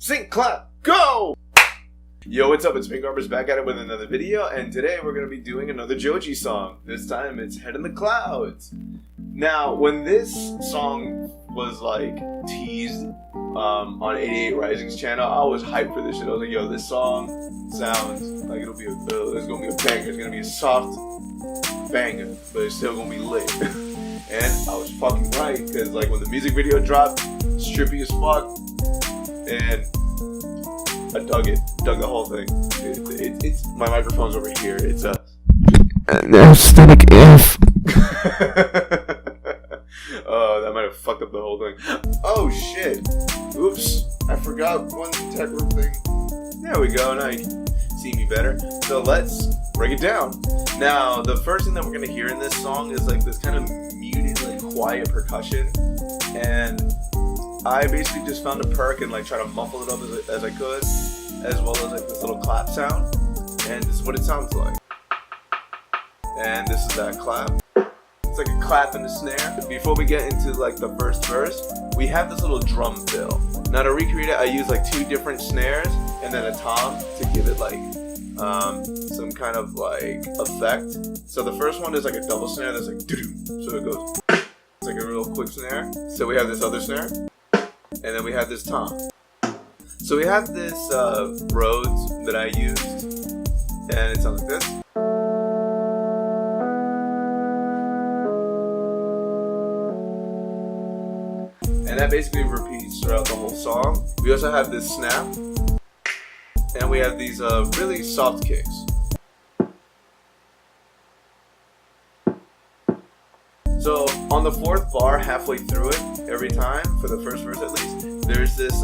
sync, clap, go! Yo, what's up? It's Pink Armor's back at it with another video, and today we're going to be doing another Joji song. This time it's Head in the Clouds. Now, when this song was like teased on 88 Rising's channel, I was hyped for this shit. I was like, yo, this song sounds like it's gonna be a banger. It's gonna be a soft banger, but it's still gonna be lit. And I was fucking right, because like when the music video dropped, strippy as fuck, and I dug the whole thing. It's my microphone's over here. It's an aesthetic F. Oh, that might have fucked up the whole thing. Oh shit! Oops, I forgot one integral thing. There we go. Now you can see me better. So let's break it down. Now, the first thing that we're gonna hear in this song is like this kind of muted, like quiet percussion, and I basically just found a perk and like try to muffle it up as I could, as well as like this little clap sound, and this is what it sounds like. And this is that clap. It's like a clap and a snare. Before we get into like the first verse, we have this little drum fill. Now to recreate it, I use like two different snares and then a tom to give it like some kind of like effect. So the first one is like a double snare that's like doo-doo. So it goes, it's like a real quick snare. So we have this other snare, and then we have this tom. So we have this Rhodes that I used, and it sounds like this. And that basically repeats throughout the whole song. We also have this snap, and we have these really soft kicks. So on the fourth bar, halfway through it, every time, for the first verse at least, there's this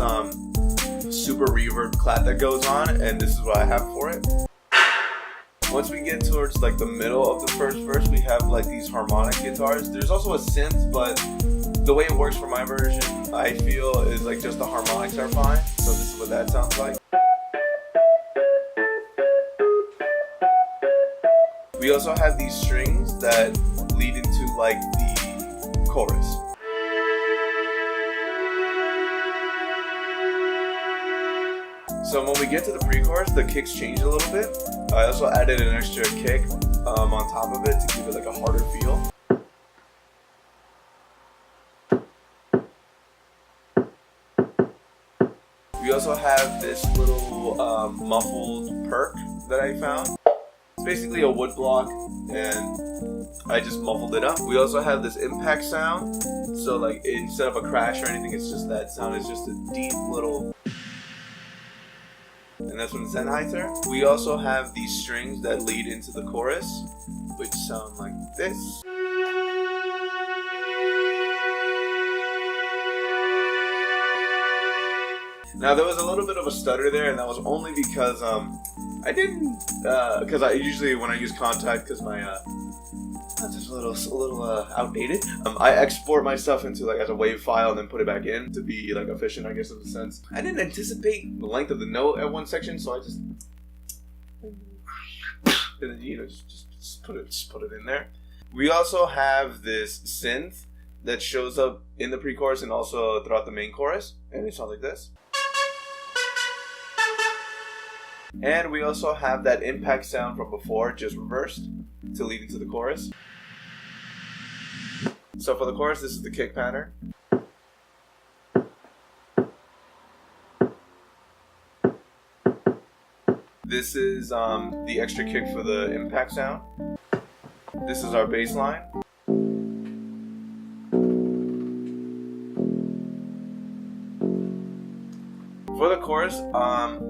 super reverb clap that goes on, and this is what I have for it. Once we get towards like the middle of the first verse, we have like these harmonic guitars. There's also a synth, but the way it works for my version, I feel, is like just the harmonics are fine. So this is what that sounds like. We also have these strings that lead into like the chorus. So when we get to the pre-chorus, the kicks change a little bit. I also added an extra kick on top of it to give it like a harder feel. We also have this little muffled perk that I found. It's basically a wood block, and I just muffled it up. We also have this impact sound. So like instead of a crash or anything, it's just that sound. It's just a deep little, and that's from the Sennheiser. We also have these strings that lead into the chorus, which sound like this. Now there was a little bit of a stutter there, and that was only because I didn't, because I usually when I use Contact, because my that's just a little outdated. I export my stuff into like as a WAV file and then put it back in to be like efficient, I guess, in a sense. I didn't anticipate the length of the note at one section, so I just, and then, you know, just put it in there. We also have this synth that shows up in the pre-chorus and also throughout the main chorus, and it sounds like this. And we also have that impact sound from before, just reversed, to lead into the chorus. So for the chorus, this is the kick pattern. This is the extra kick for the impact sound. This is our bass line. For the chorus,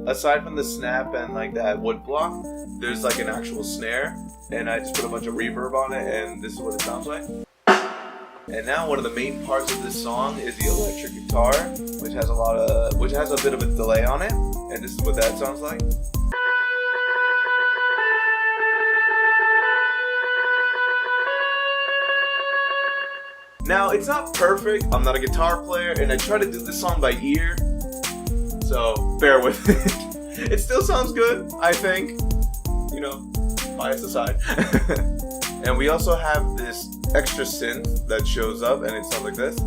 aside from the snap and like that wood block, there's like an actual snare, and I just put a bunch of reverb on it, and this is what it sounds like. And now one of the main parts of this song is the electric guitar, which has a bit of a delay on it, and this is what that sounds like. Now it's not perfect. I'm not a guitar player, and I try to do this song by ear. So, bear with it. It still sounds good, I think. You know, bias aside. And we also have this extra synth that shows up, and it sounds like this.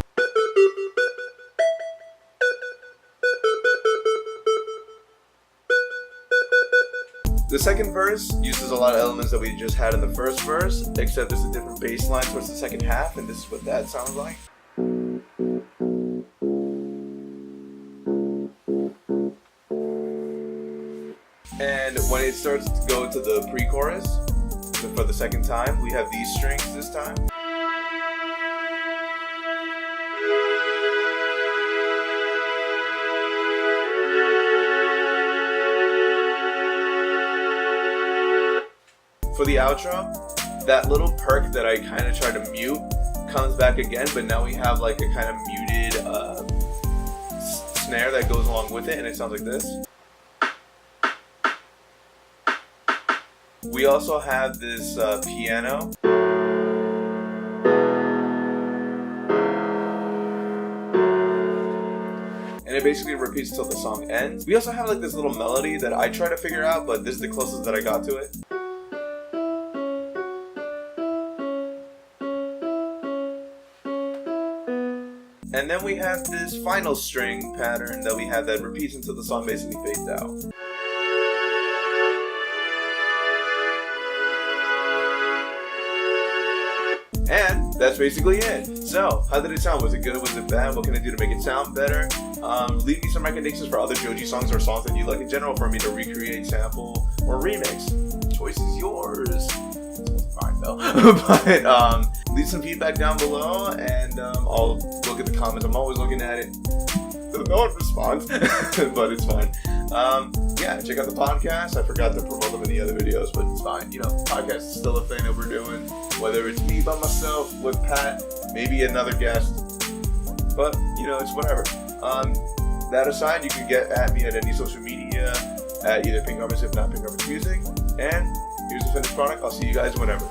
The second verse uses a lot of elements that we just had in the first verse, except there's a different bass line towards the second half, and this is what that sounds like. And when it starts to go to the pre-chorus, for the second time, we have these strings this time. For the outro, that little perk that I kind of tried to mute comes back again, but now we have like a kind of muted snare that goes along with it, and it sounds like this. We also have this piano. And it basically repeats till the song ends. We also have like this little melody that I try to figure out, but this is the closest that I got to it. And then we have this final string pattern that we have that repeats until the song basically fades out. And that's basically it. So, how did it sound? Was it good? Was it bad? What can I do to make it sound better? Leave me some recommendations for other Joji songs or songs that you like in general for me to recreate, sample, or remix. Choice is yours. It's fine though. But leave some feedback down below, and I'll look at the comments. I'm always looking at it. No one responds, but it's fine. Yeah, check out the podcast. I forgot to promote them in the other videos, but it's fine. You know, podcast is still a thing that we're doing. Whether it's me by myself, with Pat, maybe another guest. But, you know, it's whatever. That aside, you can get at me at any social media, at either Pink Armors, if not Pink Armors Music. And here's the finished product. I'll see you guys whenever.